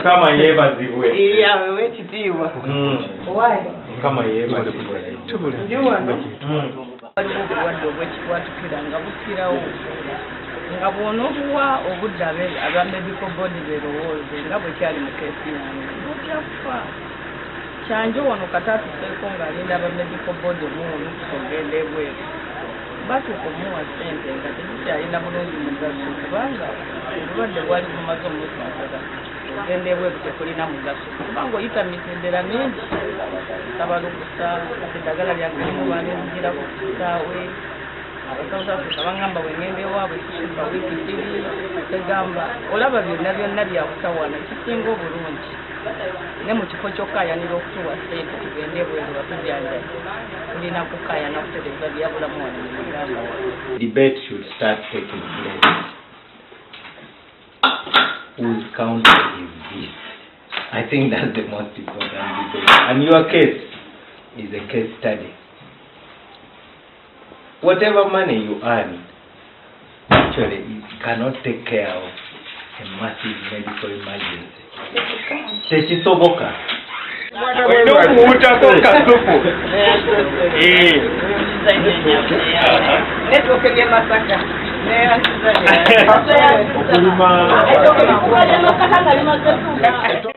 Kama yebazibwe. Iya wewe kitiibwa. Why? Kama yebazibwe. Ndiwa. Wadde obwekikwatukira nga bukirawo nga bw'onobuwa obuddabe aba medical board berowooze nga bwe kyali mu keesi yange bukyakufa kyanjo wano katatuseeko ng'alinda aba medical board omuwonu okugenda ebweru batuuka omuwa ssente nga tezikyalina bulungi mugaso kubanga obulwadde bwali bumaze omunsi musala ogenda ebweru tekulina mugaso kubanga oyita mitendera mingi tabalukusa kati eddagala lyange limubaana ezigirako kusaawe South Africa bangamba wengende waabwe kishuka wiiki bbiri tegamba olaba byonna byonna byakutawana kisinga obulungi ne mu kifo ky'okaayanira okutuwa ssente tugende bweru batujjanjabi tulina kukaayana kutereza byabulamu wano mu Uganda. Debate should start taking place. Whose county is this? I think that's the most important debate. And your case is a case study. Whatever money you earn, actually it cannot take care of a massive medical emergency. Tekisoboka. Ndokuutako kasupu. Netokege Masaka. Okulima.